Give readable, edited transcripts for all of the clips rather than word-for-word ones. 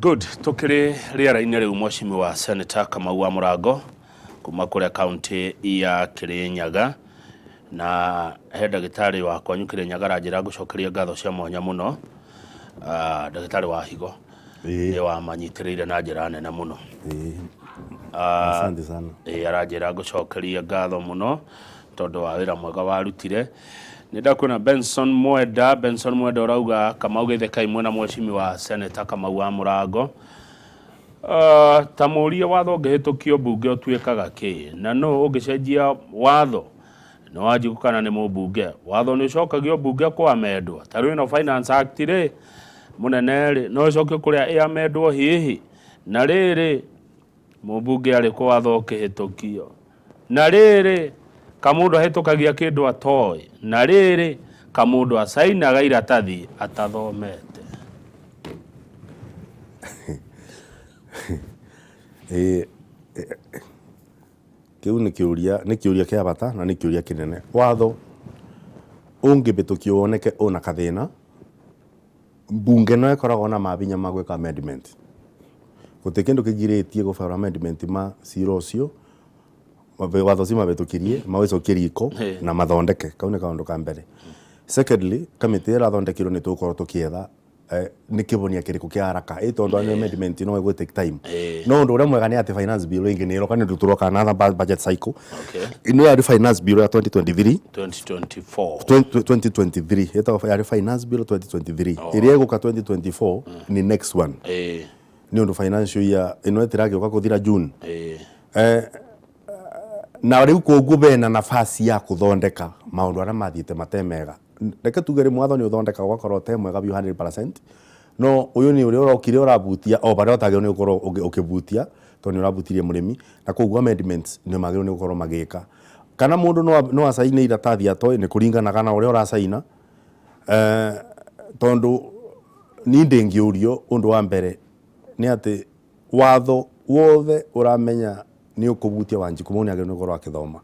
Good. Tukiri riera-inĩ rĩu mwacimi wa Senator Kamau wa Mũrango kuma kũrĩa kaunti ya Kirinyaga, na he ndagĩtarĩ wakwa Kirinyaga aranjĩra ngũcokeria ngatho cia mwanya mũno. Ndagĩtarĩ wa higo nĩ wamanyitĩrĩire na njĩra nene mũno. Asante sana. Aranjĩra ngũcokeria ngatho mũno tondũ wa wĩra mwega warutire. Nĩndakwĩna Benson Mwenda ũrauga Kamau Gĩtheka imwe na mwacimi wa Senator Kamau wa Mũrango. Ta mũũrie watho ũngĩhĩtũkio mbunge ũtuĩkaga kĩ, na no ũngĩcenjia watho no Wanjikũ kana nĩ mũmbunge, watho nĩ ũcokagio mbunge kwa amendwa. Ta rĩu ĩno Finance Act rĩ mũnene rĩ no ĩcokio kũrĩa amendwa hihi, na rĩrĩ mũmbunge arĩ kwa watho ũkĩhĩtũkio, na rĩrĩ kamũndũ ahĩtũkagia kĩndũ atoĩ, na rĩrĩ kamũndũ acainaga iratathi atathomete. Kĩu nĩ kĩũria kĩa bata na nĩ kĩũria kĩnene. Watho ũngĩbĩtũkio woneke ũna kathĩna, mbunge no ĩkoragwo na mabinya ma gwĩka amendment. Gũtirĩ kĩndũ kĩgirĩtie gũbara amendment ma cira ũcio, watho ci mabĩtũkirie mawĩcokie riko na mathondeke. Kau nĩ kaũndũ ka mbere. Secondly, kamĩtĩ ĩrathondekirwo nĩ tũgũkorwo tũkĩetha nĩ kĩbonia kĩrĩkũ kĩa haraka tondũ amendment no ĩgũ take time. No ũndũ ũrĩa mwega nĩ atĩ finance bill ĩngĩ nĩ ĩroka nĩ tũroka na budget cycle. Ino ya finance bill ya 2023 ĩtagwo ya finance bill 2023 ĩrĩa ĩgũka 2024 nĩ next one. Nĩ ũndũ financial year ĩno ĩtiragĩũka gũthira June. Na rĩu kũguo bena nafasi ya kũthondeka maũndũ arĩa mathiĩte matemega. Reke tuge rĩ mwatho nĩ ũthondeka gwakorwo te mwega biũ 100%, no ũyũ nĩ ũrĩa ũrokire ũrabutia o barĩa ũtagĩrĩirwo nĩ gũkorwo ũkĩbutia tondũ nĩ ũrabutirie mũrĩmi, na kũguo amendments nĩ magĩrĩirwo nĩ gũkorwo magĩka. Kana mũndũ no acaine iratathi atoĩ, nĩ kũringanaga na ũrĩa ũracaina. Tondũ niĩ ndĩngĩũrio ũndũ wa mbere nĩ atĩ watho wothe ũramenya nĩ ũkũbutia Wanjikũ mũno nĩ agĩrĩirwo nĩ gũkorwo akĩthoma.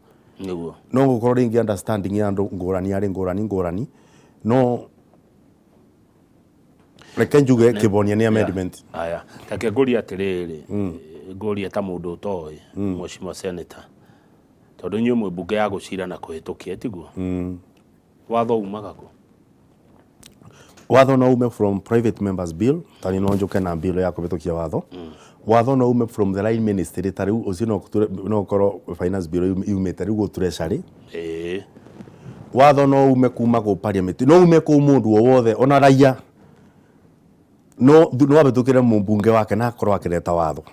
No gũkorwo rĩngĩ understanding ya andũ ngũrani arĩ ngũrani, no reke njuge kĩbonia nĩ amendment. Aya, take ngũria atĩrĩrĩ, ngũria ta mũndũ ũtoĩ Mheshimiwa Senator, tondũ inyuĩ mwĩ mbunge ya gũcira na kũhĩtũkia tiguo, watho umaga kũ? Watho no ume from private members bill, tani no njoke na bill ya kũhĩtũkia watho. Watho no ume from the line ministry, ta rĩu ũcio no korwo finance bill yumĩte rĩu gũ treasury. Watho no ume kuma gũ parliament, no ume kũ mũndũ o wothe ona raia no abĩtũkĩre mũmbunge wake na akorwo akĩreta watho.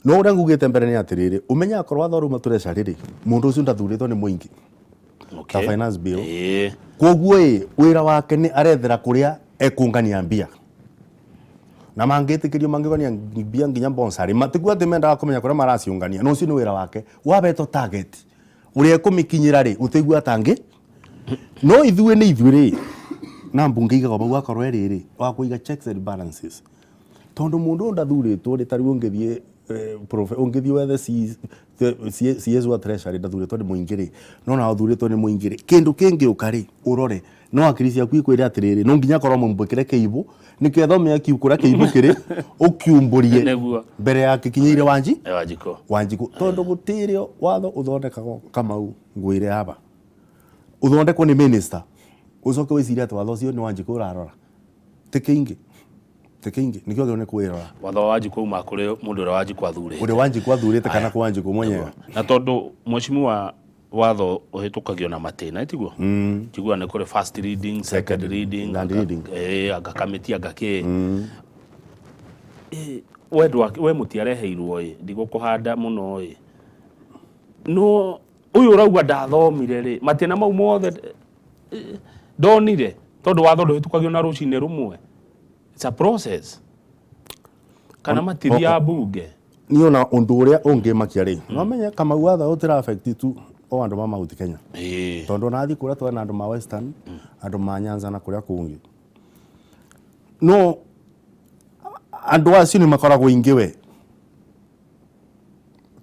No ũrĩa ngugĩte mbere nĩ atĩrĩrĩ, ũmenya akorwo watho rũma treasury rĩ, mũndũ ũcio ndathurĩtwo nĩ mũingĩ ta finance bill. Kwoguo wĩra wake nĩ arethera kũrĩa ekũngania mbia, na mangĩtĩkĩrio mangĩgania mbia nginya bonsari matiguo atĩ mendaga kũmenya kũrĩa maraciũngania. No ũcio nĩ wĩra wake, wabetwo target ũrĩa ekũmĩkinyĩra rĩ ũteigua tangĩ. No ithuĩ nĩ ithuĩ rĩ na mbunge igaga bau akorwo rĩrĩ wa kũiga checks and balances, tondũ mũndũ ndathurĩtwo rĩ ta rĩu ũngĩthiĩ wethe CS wa treasury ndathurĩtwo nĩ mũingĩ rĩ, no na ũthurĩtwo nĩ mũingĩ rĩ, kĩndũ kĩngĩũka rĩ ũrore no akiri ciaku ikwĩra atĩrĩrĩ no nginya korwo mũmbũkĩre kĩibu nĩketha ũmenya kũrĩa kĩibu kĩrĩ ũkiumbũrie mbere ya gĩkinyĩire Wanjikũ. Tondũ gũtirĩ watho ũthondekagwo Kamau ngwĩre haba ũthondekwo nĩ minister ũcoke wĩcirie atĩ watho ũcio nĩ Wanjikũ ũrarora. Tĩkĩingĩ nĩkĩo gĩo nĩ kwĩrora watho wa Wanjikũ uma kũrĩ mũndũ ũrĩa Wanjikũ athurĩte, ũrĩa Wanjikũ athurĩte kana kwa Wanjikũ mwenyewe. Na tondũ mweshimiwa watho ũhĩtũkagio na matĩna tiguo, tiguo nĩ kũrĩ first reading, second reading, agakamĩtia ngakĩ. We mũtiareheirwo ndigũkũhanda mũno no ũyũ ũrauga ndathomire rĩ, matĩna mau mothe ndonire tondũ watho ndũhĩtũkagio na rũcinĩ rũmwe. It's a process. Kana matiria mbunge niyo na ũndũ ũrĩa ũngĩmakia rĩ, no menye Kamau watho ũtĩra affect tu o andũ ma Mount Kenya, tondũ nathi kũrĩa twena andũ ma Western, andũ ma Nyanza na kũrĩa kũngĩ. No andũ acio nĩ makoragwo ingĩ we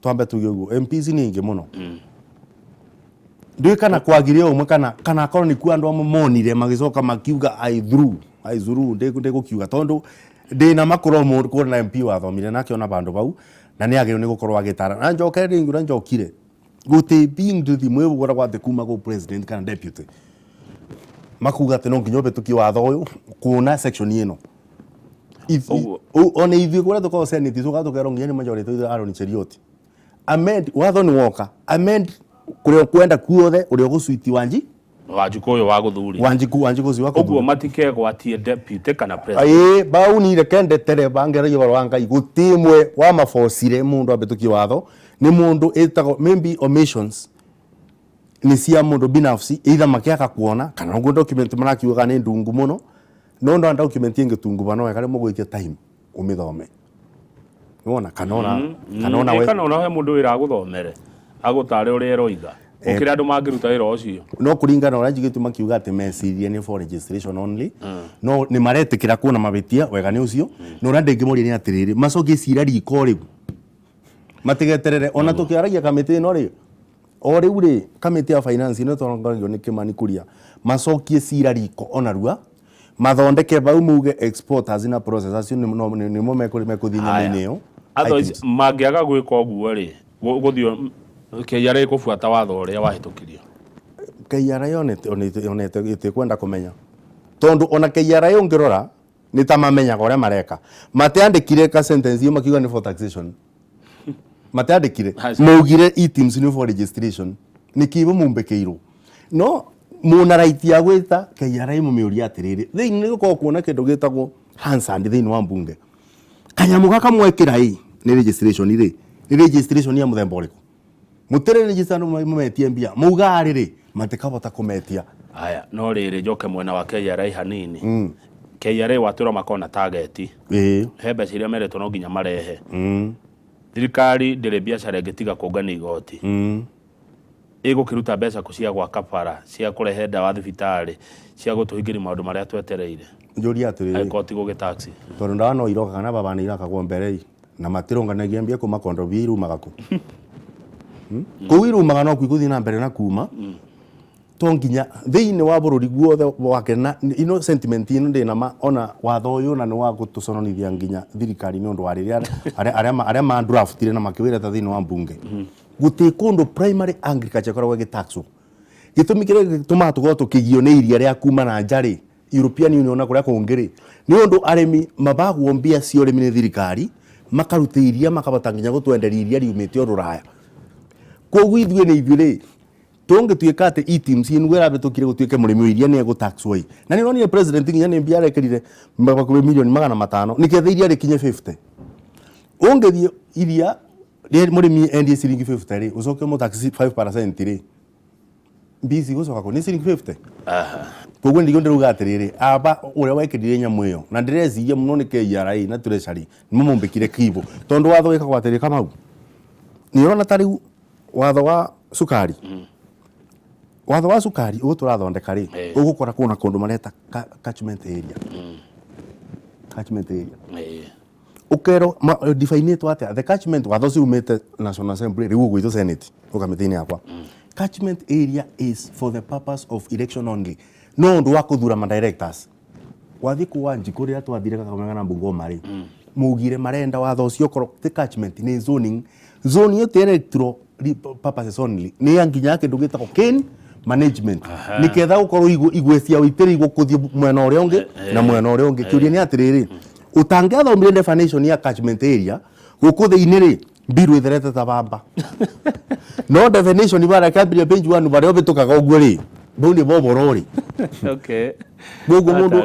twambe tuge ũguo MPs nĩ ingĩ mũno. Ndui kana kwagire ũmwe kana akorwo nĩ kuo andũ amwe monire magĩcoka makiuga I through ndĩgũkiuga tondũ ndina makoro mu ko na MP wathomire nake ona bandu bau na ni agiro ni gukorwo agitara na njoke ringu na njokire guti being to the mwe gora kwa kuma go president kana deputy makuga te no nginyo betuki watho uyu kuna section ino ona ithi kura tuko senate tuka tukero nginya ni majority tu Aaron Cherioti amend watho ni woka amend kurio kwenda kuothe urio gusuiti Wanjiku uyu wa guthuri Wanjiku zi wako uguo matike gwatie deputy kana president bau ni rekende tere bangere yoro wanga igutimwe wa mafosire mundu abetuki watho ni mundu etago maybe omissions ni cia mundu binafsi either makiaka kuona kana ngo document marakiuga ni ndungu muno no ndo document ingetungu bano ekare mugoikia time umithome wona kanona we mundu wira guthomere agutare uri eroiga ukira andu mangiruta wira ucio no kuringana ora njigitu makiuga ati mecirie ni for registration only no ni maretikira kuna mabitia wega ni ucio no rande ngimuri ni atiriri macokie cira riko riu matigeterere ona tukiaragia kamiti no ri o riu ri kamiti ya finance no tongorio ni Kimani Kuria macokie cira riko ona rua mathondeke bau muge exporters na processors ni mo mekuthinya nio otherwise mangiaga gwika uguo ri guthio KRA kufuata watho uria wahitukirio KRA onete itikwenda kumenya tondu ona KRA ungirora ni ta mamenya gore mareka mateandikire ka sentence yo makiuga ni for taxation mateandikire maugire items ni for registration nikibo mumbekeiro no muna right ya gwita KRA mumiuria atiriri thiini guko kuona kindu gitagwo Hansard thiini wa mbunge kanyamu gaka mwekira ni registration ri ni registration ya muthemba uriku mutere register no mumetie mbia mugari ri matikabota kumetia aya no riri njoke mwena wa KRA hanini KRA watura makona target hebe ciria meretwo no nginya marehe thirikari ndire biacara ingitiga kungana igoti igukiruta mbeca kucia gwa kabara cia kurehe ndawa thibitari cia gutuhingiri maundu maria twetereire njuri atiriri ikoti gugitaxi tondu ndawa no iroka kana baba ni iraka kwa mbere na matironganagia mbia kuma kondo biru magaku kuwirumaga no kwiguthi na mbere na kuma tonginya thiini wa bururi guothe wake na ino sentiment ino ndina ma ona watho uyu na ni wa gutucononithia nginya thirikari ni undu wariria aria ma draftire na makiwira ta thiini wa mbunge guti kundu primary agriculture koragwo gitaxo gitumi kire gituma tugo tukigio ni iria ria kuma na njari European Union na kuria kungiri ni undu arimi mabagwo mbia cio rimi ni thirikari makarutiria makabata nginya gutwenderia iria riumite Ruraya koguo ithue ni ithue tonge tuikate items inwera betukire gutuike murimi iria ni gutaxwo na ni nonire president nginya ni mbia rekerire mbakuwe milioni 500 nikethe iria rikinye 50 ongethie iria murimi endie ciringi 50 ri ucoke mu tax 5% ri bisi gucoka ko ni ciringi 50 koguo ndigo ndiruga atiriri aba uria wekirire nyamu iyo na ndireciria muno ni KRA na treasury ni mumbikire kibo tondu watho wikagwo atiri kamau ni ona tariu watho wa sukari watho wa sukari uturathondeka ri ugukora kuna kundu mareta catchment area catchment area ukero define it what the catchment watho ciumite National Assembly riu gwithu Senate ukamitini yakwa catchment area is for the purpose of election only no ndu wa kuthura ma directors wathi kuwanji kuria twathire Kakamega na Bungoma ri mugire marenda watho ucio koro the catchment ni zoning zone yote electoral purposes only ni anginya kindu gitako ken management niketha gukorwo igwecia uitiri gukuthie mwena uria ungi na mwena uria ungi kiuria ni atiriri utangiathomire definition ya catchment area gukuthi-ini ri biru itherete ta bamba no definition ibara kabiri page 1 bare obitukaga uguo ri bau ni boboro ri okay gugu mundu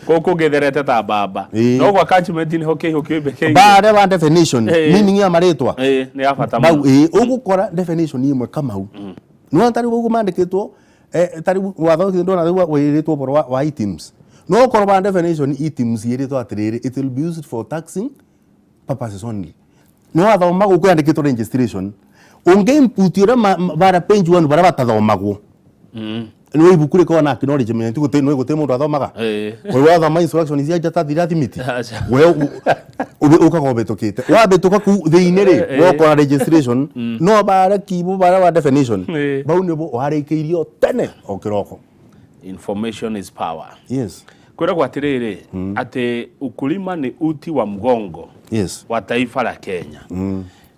koko getherete ta bamba no gwa catchment ni hoke beke bare ba definition meaning ya maritwa ni afata bau ugukora definition imwe kamau no tari gugu mandikitwo tari watho ndo na wiritwo boro wa items no korba definition items yiritwo atiriri it will be used for taxing purposes only no athoma guku yandikitwo registration unge input ira bara page 1 bara batathomagwo no ibuku riko na acknowledgement no gute mundu athomaga we wathoma instructions cia jata thirathimiti we ukagobetukite wabetuka ku thiini ri wokora registration no bara kibu bara wa definition bau ni bo warikiirio tene okiroko information is power yes kwera kwa tiriri ati ukulima ni uti wa mgongo wa taifa la Kenya.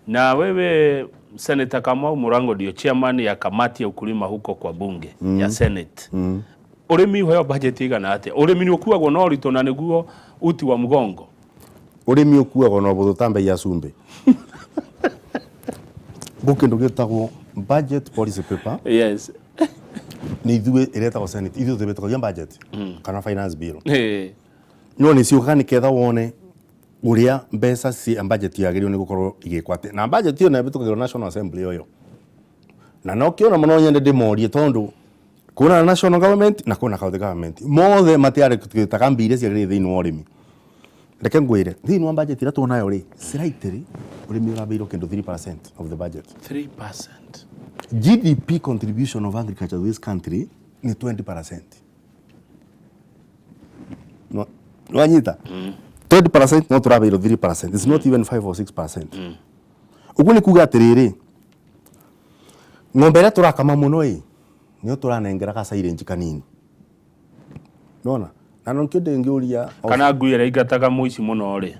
Na wewe Senator Kamau Murango ndio chairman ya kamati ya ukulima huko kwa bunge ya Senate. Urimi hoyo budget igana ate? Urimi ni ukuagwo no rito na niguo uti wa mgongo. Urimi ukuagwo no buthu tambe ya sumbe. Gukindu gitagwo budget policy paper. Yes. Ni ithuĩ ĩretagwo Senate, ithuĩ tũbĩtagwo budget kana finance bill. No nĩ ciũkaga nĩ ketha wone ũrĩa mbeca cia budget yagĩrĩirwo nĩ gũkorwo igĩkwo atĩ. Na budget ĩyo nĩ ĩbĩtũkagĩrwo National Assembly ũyũ. Na no kĩona mũno nyende ndĩmorie tondũ kuna national government na kuna county government. Mothe matiarĩ tũgĩtaga mbia ciagĩrĩire thĩinĩ wa ũrĩmi. Reke ngwĩre thĩinĩ wa budget ĩrĩa tuonayo rĩ, slightly ũrĩmi ũgambĩirwo kĩndũ 3% of the budget. 3%. GDP contribution of agriculture to this country ni 20%. No, wanyita. 20% no turabeiro 3%. It's not even 5 or 6%. Ugu ni kuga atiriri. Ng'ombe ĩrĩa turakama muno nĩyo turanengera ka silage kanini. Nona? Na no kĩndũ ngĩũria kana ngui ĩrĩa ingataga mũici muno rĩ.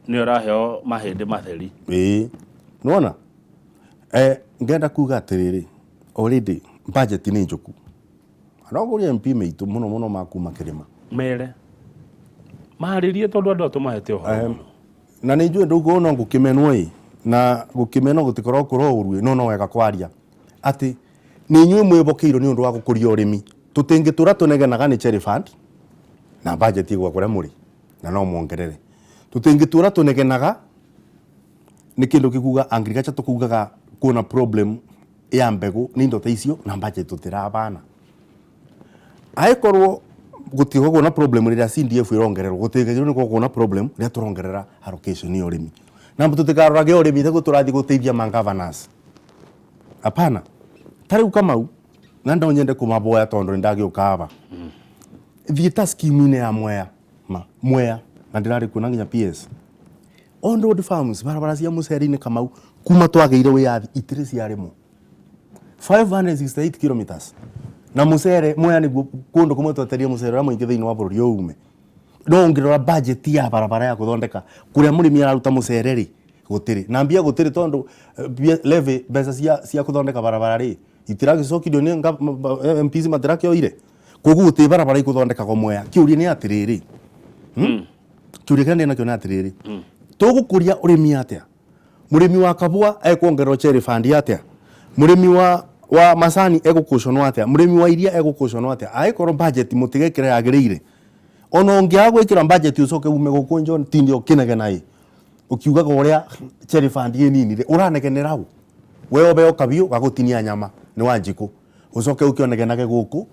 Nĩ ũraheo mahĩndĩ matheri. Nona? Ngenda kuga atiriri already budget ni njoku. Anogoria MP meitu muno makuma kirima. Mere. Maharirie tondu andu atumahete ho. Na nĩ njũĩ ndũguo no ngũkĩmenwo na gũkĩmenwo gũtikorwo kũrorue no wega kwaria ati nĩ inyuĩ mwĩbokeirwo nĩ ũndũ wa gũkũria ũrĩmi. Tũtingĩtũra tũnegenaga nĩ cherry fund na budget igwa kũrĩa mũrĩ na no muongerere. Tũtingĩtũra tũnegenaga nĩ kĩndũ kĩkuga agriculture tukugaga kuna problem ya mbegu ni ndo ta icio na budget tutirabana. Aikorwo gutigo na problem rĩrĩa CDF irongererwo gutigagĩrwo nĩ gũkorwo na problem rĩrĩa turongerera allocation ya ũrĩmi. Na tutikarorage ũrĩmi thego tũrathi gũteithia ma governors. Hapana. Tariu Kamau na ndo nyende kumaboya tondu ndagĩũka aba. Thieta scheme ya Mwea na ndirari kuna nginya PS. On road farms barabara cia Muceri-inĩ Kamau kuma twagĩire wĩyathi itirĩ ciarĩmwo 568 kilometers na Mucere Mwea nĩguo kũndũ kũmwe tweterie Mucere ũrĩa mũingĩ thĩinĩ wa bũrũri ũyũ ume. No ngĩrora budget ya barabara ya gũthondeka kũrĩa mũrĩmi araruta Mucere rĩ gũtirĩ na mbia gũtirĩ tondũ levy mbeca cia gũthondeka barabara rĩ itiragĩcokithio nĩ MPs matirakĩoire koguo gũtirĩ barabara igũthondekagwo Mwea. Kĩũria nĩ atĩrĩrĩ kĩũria kĩrĩa nakĩo nĩ atĩrĩrĩ tũgũkũria ũrĩmi atia? Mũrĩmi wa kabua ekuongererwo cherry fund atia? Mũrĩmi wa macani egũkũconwo atia? Mũrĩmi wa iria egũkũconwo atia? Aikorwo budget mũtigekĩra yagĩrĩire. Ona ũngĩaga gwĩkĩra budget ũcoke ume gũkũ John tindi ũkĩnegena ukiugaga ũrĩa cherry fund nini ũranegenera ũ? We obe okabiũ gagũtinia nyama nĩ Wanjikũ. Ũcoke ũkĩonegenage gũkũ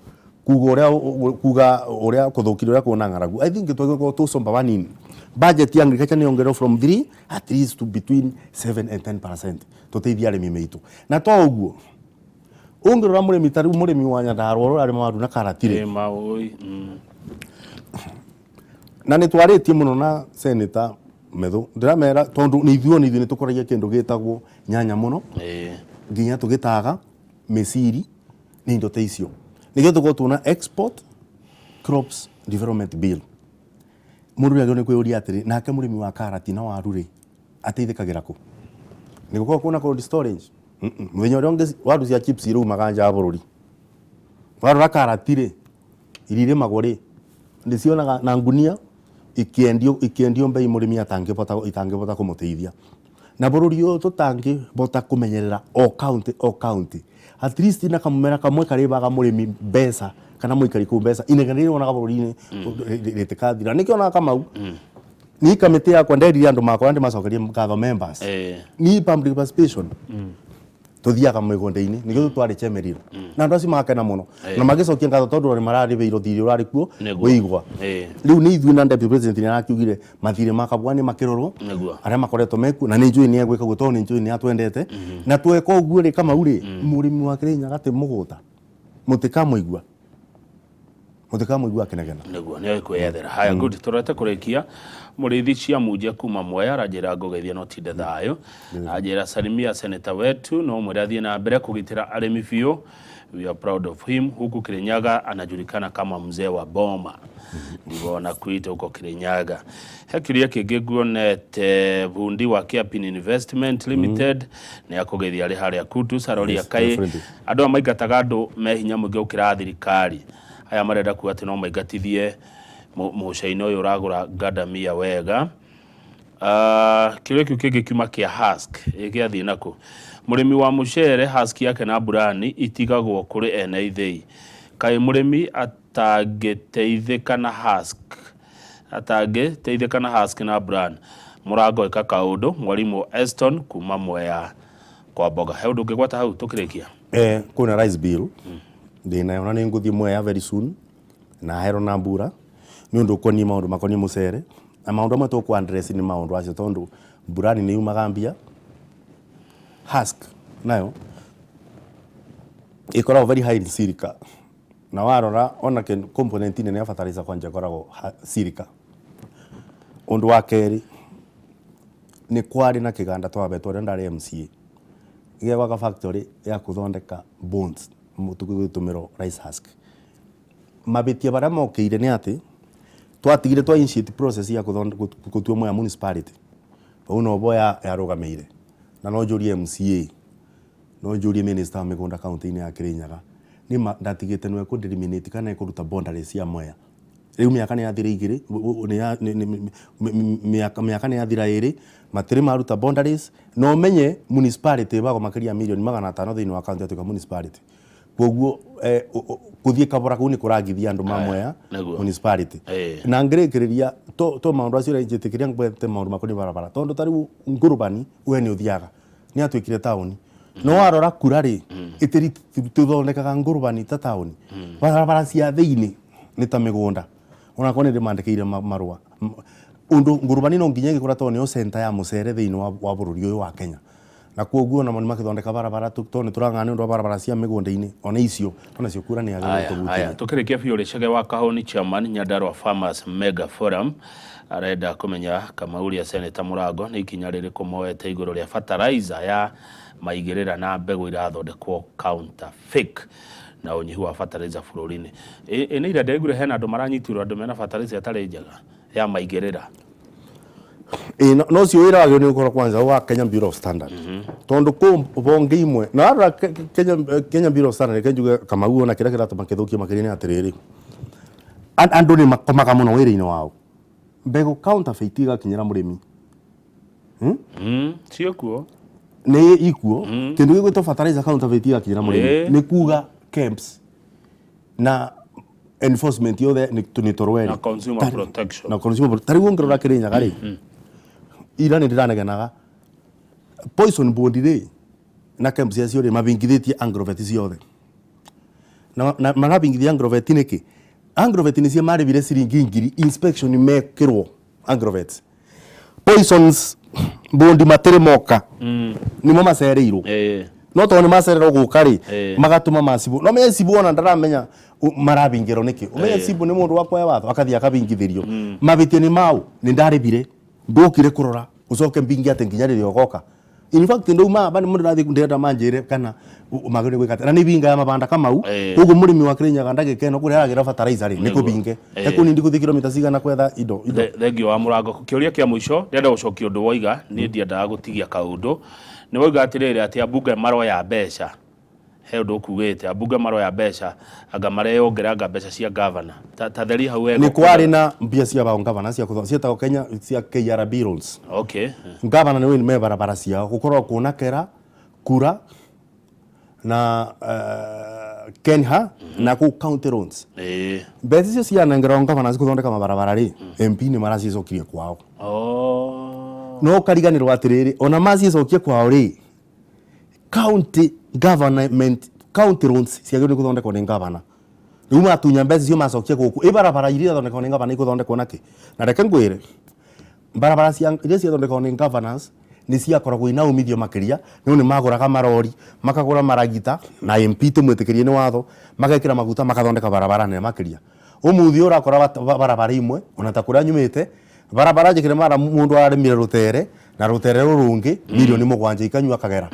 kuga ũrĩa kũthũkire ũrĩa kuona ng'aragu. I think twagĩrĩirwo tũcomba banini. Budget ya agriculture nĩ ongererwo from 3 at least to between 7 and 10%. Tũteithia arĩmi maitũ. Na to ũguo. Ũngĩrora mũrĩmi tarĩu mũrĩmi wa Nyandarua ũrĩa arĩma waru na karatire. Na nĩ twarĩtie mũno na Senator Methu. Ndiramera tondu nĩ ithuĩ nĩ tũkoragia kĩndũ gĩtagwo nyanya mũno. Nginya tũgĩtaga mĩciri nĩ indo ta icio. Nĩgĩo tũkorwo tuona export crops development bill. Mũrũri agĩrĩirwo nĩ kwĩyũria atĩrĩ nake mũrĩmi wa karati na waru rĩ ateithĩkagĩra kũ? Nĩ gũkorwo kuna cold storage. Mũthenya ũrĩa ũngĩ waru cia chips irumaga nja bũrũri. Warora karati rĩ irirĩmagwo rĩ ndĩcionaga na ngunia ikiendio mbei mũrĩmi itangĩbota kũmũteithia. Na bũrũri ũyũ tũtangĩbota kũmenyerera o county at least na kamũmera kamwe karĩbaga mũrĩmi mbeca kana mũikari kũu mbeca inegene rĩonaga bũrũri-inĩ rĩtĩkathira. Nĩkĩo ona Kamau ni kamĩtĩ yakwa nderire andũ makwa ndĩmacokerie ngatho members ni public participation tuthiaga mĩgũnda-inĩ nĩguo tũtware chemeriro na andũ acio makena mũno na magĩcokia ngatho tondũ nĩ mararĩbĩirwo thirĩ ũrarĩ kuo wĩigwa. Rĩu nĩ ithuĩ na deputy president nĩ arakiugire mathirĩ makabwa nĩ makĩrorwo arĩa makoretwo meku na nĩ njũĩ nĩ egwĩka guo tondũ nĩ njũĩ nĩ atwendete na tweka ũguo rĩ Kamau rĩ mũrĩmi wa Kĩrĩnyaga atĩ mũgũnda mũtikamũigua akenegena nĩguo nĩ kwĩyethera. Haya good tũrete kũrĩkia mũrĩithi cia munje kuma Mwea aranjĩra ngũgeithia no tinde thayũ anjĩra salimia seneta wetu no mwĩra thiĩ na mbere kũgitĩra arĩmi biũ we are proud of him. Huku Kirinyaga anajulikana kama mzee wa boma. Ndivyo wanakuita huko Kirinyaga. Hekiria kigiguonete bundi wa Kiapin Investment Limited ni akugethia ari haria kutu sarori akai andu amaigataga andu mehinya muge ukira thirikari aya marenda ku ati no maigatithie mucaini uyu uragura Gadamia wega. Kile kiuke kiuma kia Husk igiathi nako murimi wa mucere Husk yake na burani itigagwo kuri ene ithei kai murimi atageteithika na Husk na brand Murago eka kaundo mwalimu Eston kuma Mwea kwa boga heudu ngegwata hau tukirikia kuna rice bill ndina ona ni nguthi Mwea very soon na hero na mbura ni undu koni maundu makoni mucere na maundu amwe to ku address ni maundu acio tondu burani ni yumaga mbia Husk nayo ikora very high in silica na warora ona component ine ne fertilizer kwanja koragwo silica. Undu wa keri ni kwari na kiganda twabetwo ndari MCA igwa ka factory ya kuthondeka bones mutuku gwitumiro rice husk mabitia bara mokeire ni ati twatigire twa initiate process ya kutua moya municipality uno boya ya rugameire na no juri MCA no juri minister wa migunda county ni ya Kirinyaga ni ndatigite nwe ku eliminate kana ikuruta boundaries ya Mwea riu miaka ni yathira igiri miaka ni yathira iri matiri maruta boundaries no menye municipality bago makiria milioni 500 thiini wa county ya municipality koguo kuthie kabora ku ni kuragithia andu ma Mwea municipality na ngirekereria to maundu acio njitikiria ngwete maundu makoni barabara tondu tariu ngurubani we ni uthiaga ni atwikire town no warora kurari itiri tuthondekaga ngurubani ta town barabara cia thiini ni ta migunda ona kone ndimandikire marua undu ngurubani no nginya ngikora to ni center ya mucere thiini wa bururi uyu wa Kenya na koguo na moni makithondeka barabara tone turang'ani undu barabara cia migunda-ini ona icio ona cio kura ni agire tugutia aya tukirikia biore chege wa Kahoni chairman Nyandarua Farmers Mega Forum arenda kumenya Kamauria Senator Murago ni ikinya ririku moete iguru ria fertilizer ya maigirira na mbegu irathondekwo counterfeit na unyihu wa fertilizer bururi-ini ni ira ndegure hena andu maranyitirwo andu mena fertilizer atari njega ya maigirira no cio wira wagio ni ukora kwanza wa Kenya Bureau of Standard tondu ku bonge imwe na ara Kenya Bureau of Standard kenjuga kama uona kira kira tumakithukia makirini atiriri andu ni makomaga muno wira-ini wao mbegu counterfeit igakinyira murimi cio kuo ni ikuo kindu gigwitwo fertilizer counterfeit igakinyira murimi ni kuga camps na enforcement yothe ni torweri na consumer protection tariu ngirora Kirinyaga ri ira ni ndiranegenaga poison bondi ri na camps yacio ri mabingithitie agrovet ciothe na marabingithia agrovet niki agrovet ni cia maribire ciringi ngiri inspection mekirwo agrovet poisons bondi matire moka ni mo macereirwo no to ni macererwo guka ri magatuma masibu no me sibu ona ndaramenya marabingiro niki umenye sibu ni mundu wakwa watho akathia akabingithirio mabitie ni mau ni ndaribire ndokire kurora ucoke mbingi ate nginya ririo goka in fact ndo ma bani mundu rathi ndenda manjire kana magire gwikata na ni binga ya mabanda kama u ugu murimi wa Kirinyaga ndagikeno kuria agira fertilizer ri niko binge ekuni ndi kuthi kilomita cigana kwetha indo thengio wa Murago kiuria kia muico ndenda gucokia undu woiga ni ndiendaga gutigia kaundu ni woiga atiriri ati abunge maro ya mbeca he undu kugite abunge maro ya mbeca anga mareyongeranga mbeca cia governor ta theri hau wego ni kwari na mbia cia ba governor cia kuthondeka cia ta Kenya cia KRB rules governor ni we me barabara cia gukorwo kuna kera kura na Kenya na ku county roads mbeca cio cia nengera governor cia kuthondeka mabarabara ri MP ni maracicokirie kwao no kariganirwo atiriri ona macicokie kwao ri county government county roads ciagire kuthondekwo ni governor riu matunya mbeca cio macokie guku barabara iria thondekwo ni governor ikuthondekwo naki na reke ngwire barabara cia iria thondekwo ni governors ni cia koragwo ina umithio makiria ni maguraga marori makagura maragita na MP tumwitikirie ni watho magekira maguta makathondeka barabara ne makiria umuthi urakora barabara imwe ona ta kuria nyumite barabara njikire mara mundu arimire rutere na rutere rurungi milioni 7 ikanyua kagera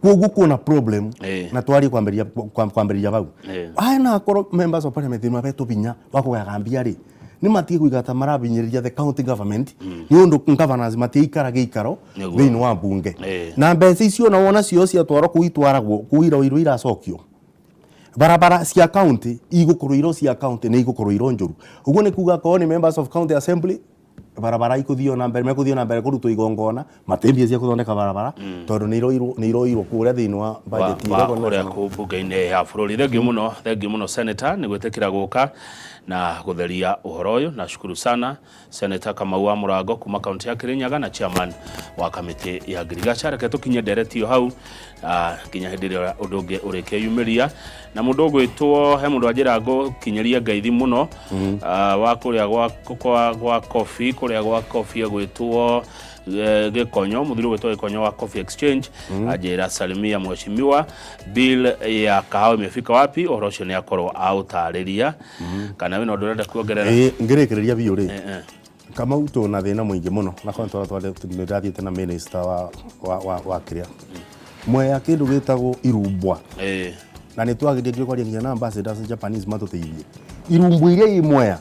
koguo kuna problem na twari kwambĩrĩria bau aya na akorwo members of parliament mabetu binya wa kugagambia ri ni matige kuigata marabinyĩrĩria the county government ni undu governors matiikara gĩikaro thĩinĩ wa bunge na mbeca icio na wona cio ciatwarwo kuitwaragwo kuira iru iracokio barabara cia county igũkorwo iro cia county nĩ igũkorwo iro njũru ũguo nĩ kuga korwo ni members of county assembly barabara ikuthio na mbere mekuthio na mbere kurutwo igongona matembia cia kuthondeka barabara tondu ni iroirwo kuria thiini wa budget ile kuria kubunge-ini ya bururi. Thengiũ mũno senator nĩ gwĩtĩkĩra gũka na gũtheria ũhoro ũyũ. Na shukuru sana Senator Kamau wa Mũrango kuma kaunti ya Kirinyaga na chairman wa kamĩtĩ ya Ngirigaca. Reke tũkinye nderetio hau kinya hĩndĩ ĩrĩa ũndũ ũngĩ ũrĩkeyumĩria na mũndũ ũgwĩtwo he mũndũ anjĩra ngũkinyĩria ngeithi mũno wa kũrĩa gwa coffee kũrĩa gwa coffee gwĩtwo Gĩkonyo mũthuri gwĩtwo Gĩkonyo wa Coffee Exchange anjĩra salimia mheshimiwa bill ya kahawa imefika wapi. Ũhoro ũcio nĩ akorwo aũtarĩria kana wĩna ũndũ ũrenda kuongerera? Ngĩrĩkĩrĩria biũ rĩ Kamau tũna thĩna mũingĩ mũno na kontwara twathiĩte na minister wa kĩrĩa Mwea kĩndũ gĩtagwo irumbwa na nĩ twagĩrĩire kwaria nginya na ambassadors Japanese matũteithie irumbwa iria i Mwea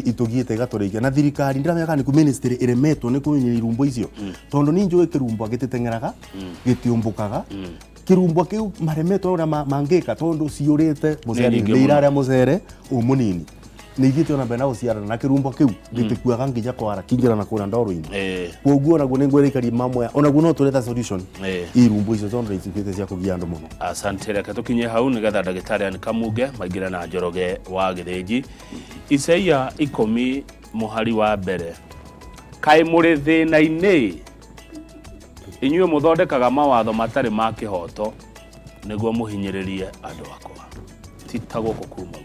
itugiite gatũrĩkia na thirikari ndiramenya kana ku ministry iremetwo nĩ kũmenyera irumbwa icio tondu ni njũĩ kĩrumbwa gĩtiteng'eraga gĩtiũmbũkaga kĩrumbwa kĩu maremetwo na mangĩka tondu ciũrĩte mũcere nĩirarĩa mũcere mũnini nĩ igĩte ona mbere na gũciarana na kĩrumbwa kĩu gĩtikuaga nginya kwara kĩingĩra na kũna ndoro-inĩ koguo naguo nĩ ngwĩrĩkaria mamwe onaguo no tũreta solution irumbwa icio tondu icikĩte cia kũgia andũ mũno. Asante. Reke tũkinye hau nĩgetha ndagĩtarĩ Ann Kamuge maingĩre na Njoroge wa Gĩthĩnji. Isaia 10 mũhari wa mbere kaĩ mũrĩ thĩna-inĩ inyuĩ mũthondekaga mawatho matarĩ ma kĩhoto nĩguo mũhinyĩrĩrie andũ akwa ti ta gũkũ kuma